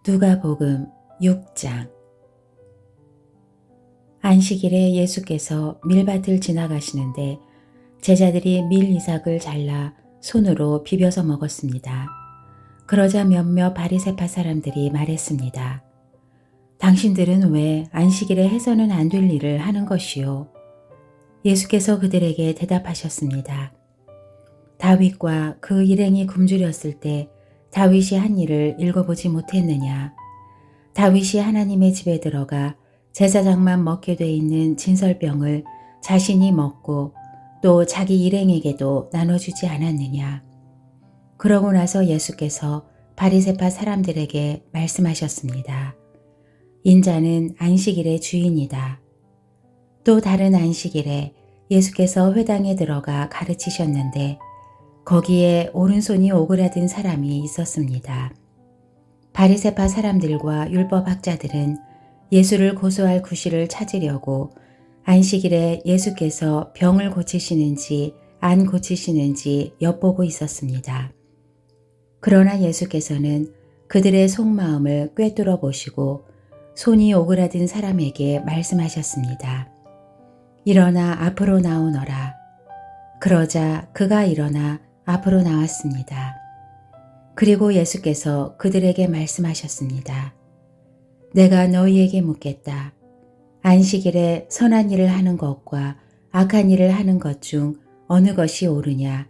누가복음 6장. 안식일에 예수께서 밀밭을 지나가시는데 제자들이 밀이삭을 잘라 손으로 비벼서 먹었습니다. 그러자 몇몇 바리새파 사람들이 말했습니다. 당신들은 왜 안식일에 해서는 안 될 일을 하는 것이요? 예수께서 그들에게 대답하셨습니다. 다윗과 그 일행이 굶주렸을 때 다윗이 한 일을 읽어보지 못했느냐? 다윗이 하나님의 집에 들어가 제사장만 먹게 돼 있는 진설병을 자신이 먹고 또 자기 일행에게도 나눠주지 않았느냐? 그러고 나서 예수께서 바리새파 사람들에게 말씀하셨습니다. 인자는 안식일의 주인이다. 또 다른 안식일에 예수께서 회당에 들어가 가르치셨는데 거기에 오른손이 오그라든 사람이 있었습니다. 바리새파 사람들과 율법학자들은 예수를 고소할 구실을 찾으려고 안식일에 예수께서 병을 고치시는지 안 고치시는지 엿보고 있었습니다. 그러나 예수께서는 그들의 속마음을 꿰뚫어 보시고 손이 오그라든 사람에게 말씀하셨습니다. 일어나 앞으로 나오너라. 그러자 그가 일어나 앞으로 나왔습니다. 그리고 예수께서 그들에게 말씀하셨습니다. 내가 너희에게 묻겠다. 안식일에 선한 일을 하는 것과 악한 일을 하는 것 중 어느 것이 옳으냐?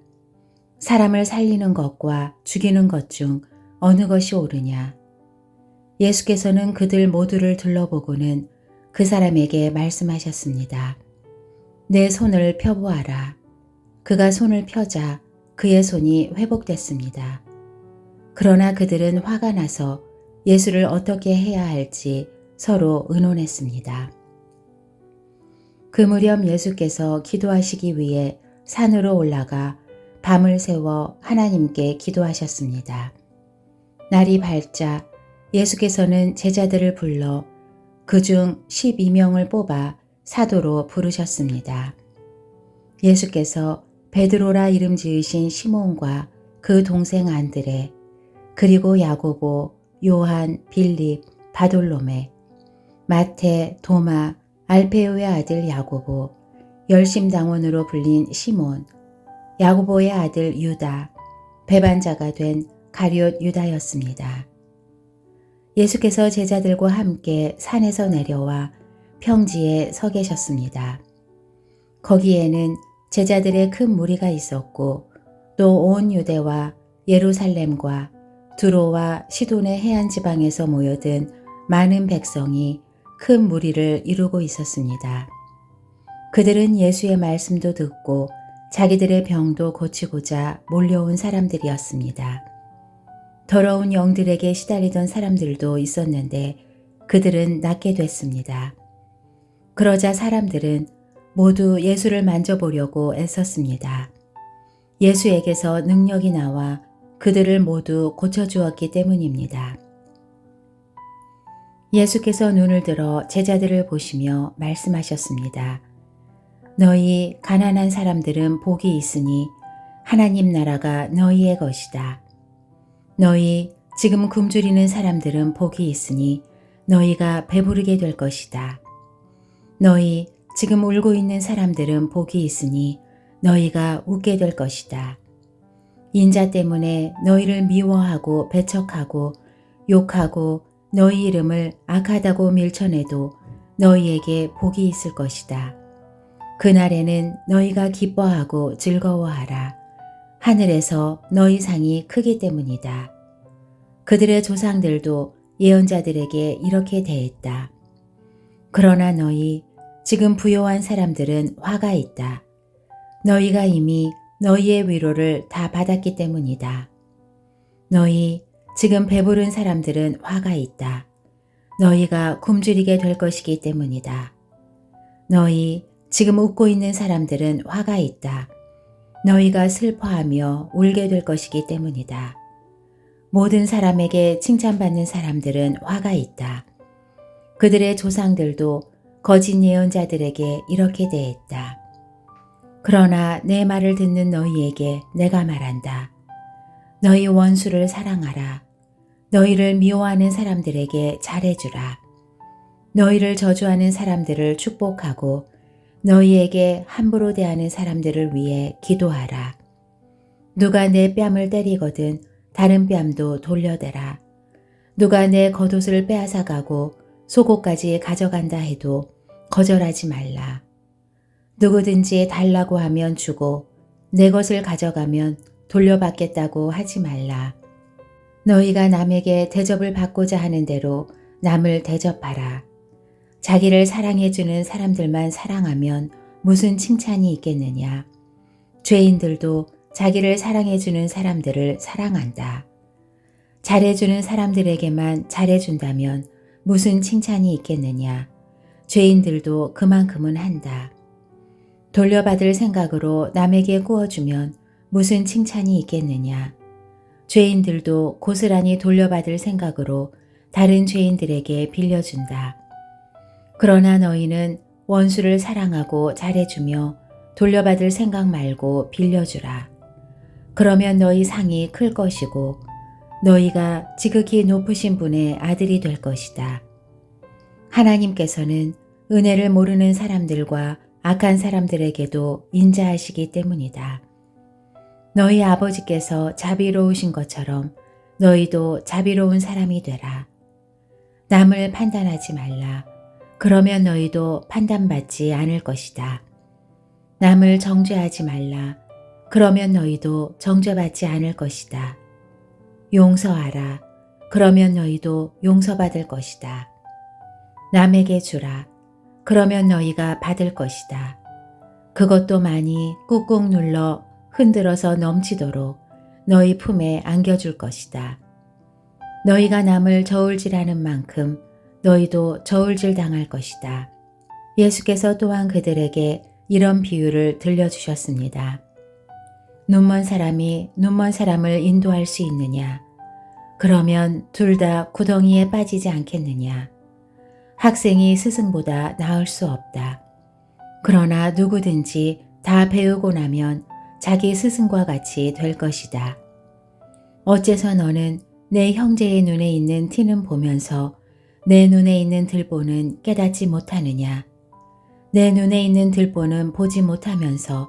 사람을 살리는 것과 죽이는 것 중 어느 것이 옳으냐? 예수께서는 그들 모두를 둘러보고는 그 사람에게 말씀하셨습니다. 내 손을 펴보아라. 그가 손을 펴자 그의 손이 회복됐습니다. 그러나 그들은 화가 나서 예수를 어떻게 해야 할지 서로 의논했습니다. 그 무렵 예수께서 기도하시기 위해 산으로 올라가 밤을 새워 하나님께 기도하셨습니다. 날이 밝자 예수께서는 제자들을 불러 그중 12명을 뽑아 사도로 부르셨습니다. 예수께서 베드로라 이름 지으신 시몬과 그 동생 안드레, 그리고 야고보, 요한, 빌립, 바돌로메, 마태, 도마, 알페오의 아들 야고보, 열심당원으로 불린 시몬, 야고보의 아들 유다, 배반자가 된 가룟 유다였습니다. 예수께서 제자들과 함께 산에서 내려와 평지에 서 계셨습니다. 거기에는 제자들의 큰 무리가 있었고 또 온 유대와 예루살렘과 두로와 시돈의 해안 지방에서 모여든 많은 백성이 큰 무리를 이루고 있었습니다. 그들은 예수의 말씀도 듣고 자기들의 병도 고치고자 몰려온 사람들이었습니다. 더러운 영들에게 시달리던 사람들도 있었는데 그들은 낫게 됐습니다. 그러자 사람들은 모두 예수를 만져보려고 애썼습니다. 예수에게서 능력이 나와 그들을 모두 고쳐주었기 때문입니다. 예수께서 눈을 들어 제자들을 보시며 말씀하셨습니다. 너희 가난한 사람들은 복이 있으니 하나님 나라가 너희의 것이다. 너희 지금 굶주리는 사람들은 복이 있으니 너희가 배부르게 될 것이다. 너희 지금 울고 있는 사람들은 복이 있으니 너희가 웃게 될 것이다. 인자 때문에 너희를 미워하고 배척하고 욕하고 너희 이름을 악하다고 밀쳐내도 너희에게 복이 있을 것이다. 그날에는 너희가 기뻐하고 즐거워하라. 하늘에서 너희 상이 크기 때문이다. 그들의 조상들도 예언자들에게 이렇게 대했다. 그러나 너희 지금 부요한 사람들은 화가 있다. 너희가 이미 너희의 위로를 다 받았기 때문이다. 너희 지금 배부른 사람들은 화가 있다. 너희가 굶주리게 될 것이기 때문이다. 너희 지금 웃고 있는 사람들은 화가 있다. 너희가 슬퍼하며 울게 될 것이기 때문이다. 모든 사람에게 칭찬받는 사람들은 화가 있다. 그들의 조상들도 거짓 예언자들에게 이렇게 대했다. 그러나 내 말을 듣는 너희에게 내가 말한다. 너희 원수를 사랑하라. 너희를 미워하는 사람들에게 잘해주라. 너희를 저주하는 사람들을 축복하고 너희에게 함부로 대하는 사람들을 위해 기도하라. 누가 내 뺨을 때리거든 다른 뺨도 돌려대라. 누가 내 겉옷을 빼앗아가고 속옷까지 가져간다 해도 거절하지 말라. 누구든지 달라고 하면 주고 내 것을 가져가면 돌려받겠다고 하지 말라. 너희가 남에게 대접을 받고자 하는 대로 남을 대접하라. 자기를 사랑해주는 사람들만 사랑하면 무슨 칭찬이 있겠느냐. 죄인들도 자기를 사랑해주는 사람들을 사랑한다. 잘해주는 사람들에게만 잘해준다면 무슨 칭찬이 있겠느냐. 죄인들도 그만큼은 한다. 돌려받을 생각으로 남에게 구워주면 무슨 칭찬이 있겠느냐. 죄인들도 고스란히 돌려받을 생각으로 다른 죄인들에게 빌려준다. 그러나 너희는 원수를 사랑하고 잘해주며 돌려받을 생각 말고 빌려주라. 그러면 너희 상이 클 것이고 너희가 지극히 높으신 분의 아들이 될 것이다. 하나님께서는 은혜를 모르는 사람들과 악한 사람들에게도 인자하시기 때문이다. 너희 아버지께서 자비로우신 것처럼 너희도 자비로운 사람이 되라. 남을 판단하지 말라. 그러면 너희도 판단받지 않을 것이다. 남을 정죄하지 말라. 그러면 너희도 정죄받지 않을 것이다. 용서하라. 그러면 너희도 용서받을 것이다. 남에게 주라. 그러면 너희가 받을 것이다. 그것도 많이 꾹꾹 눌러 흔들어서 넘치도록 너희 품에 안겨줄 것이다. 너희가 남을 저울질하는 만큼 너희도 저울질 당할 것이다. 예수께서 또한 그들에게 이런 비유를 들려주셨습니다. 눈먼 사람이 눈먼 사람을 인도할 수 있느냐? 그러면 둘 다 구덩이에 빠지지 않겠느냐? 학생이 스승보다 나을 수 없다. 그러나 누구든지 다 배우고 나면 자기 스승과 같이 될 것이다. 어째서 너는 내 형제의 눈에 있는 티는 보면서 내 눈에 있는 들보는 깨닫지 못하느냐? 내 눈에 있는 들보는 보지 못하면서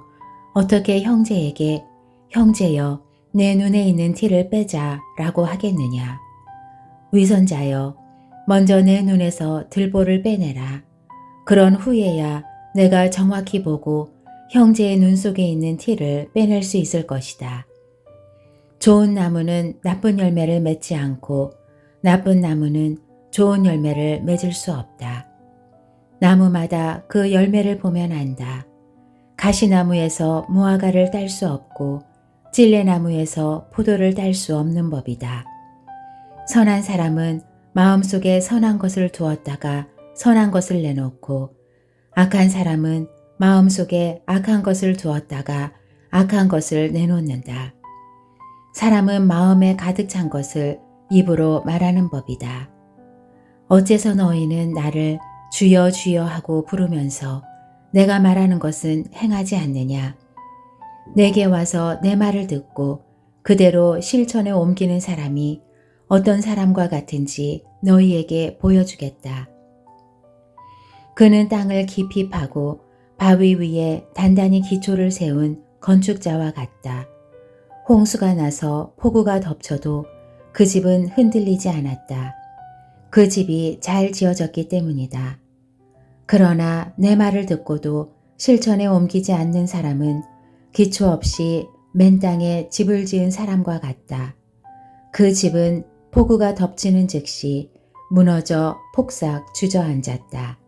어떻게 형제에게 형제여 내 눈에 있는 티를 빼자 라고 하겠느냐? 위선자여 먼저 내 눈에서 들보를 빼내라. 그런 후에야 내가 정확히 보고 형제의 눈 속에 있는 티를 빼낼 수 있을 것이다. 좋은 나무는 나쁜 열매를 맺지 않고 나쁜 나무는 좋은 열매를 맺을 수 없다. 나무마다 그 열매를 보면 안다. 가시나무에서 무화과를 딸 수 없고 찔레나무에서 포도를 딸 수 없는 법이다. 선한 사람은 마음속에 선한 것을 두었다가 선한 것을 내놓고 악한 사람은 마음속에 악한 것을 두었다가 악한 것을 내놓는다. 사람은 마음에 가득 찬 것을 입으로 말하는 법이다. 어째서 너희는 나를 주여 주여 하고 부르면서 내가 말하는 것은 행하지 않느냐? 내게 와서 내 말을 듣고 그대로 실천에 옮기는 사람이 어떤 사람과 같은지 너희에게 보여주겠다. 그는 땅을 깊이 파고 바위 위에 단단히 기초를 세운 건축자와 같다. 홍수가 나서 폭우가 덮쳐도 그 집은 흔들리지 않았다. 그 집이 잘 지어졌기 때문이다. 그러나 내 말을 듣고도 실천에 옮기지 않는 사람은 기초 없이 맨 땅에 집을 지은 사람과 같다. 그 집은 폭우가 덮치는 즉시 무너져 폭삭 주저앉았다.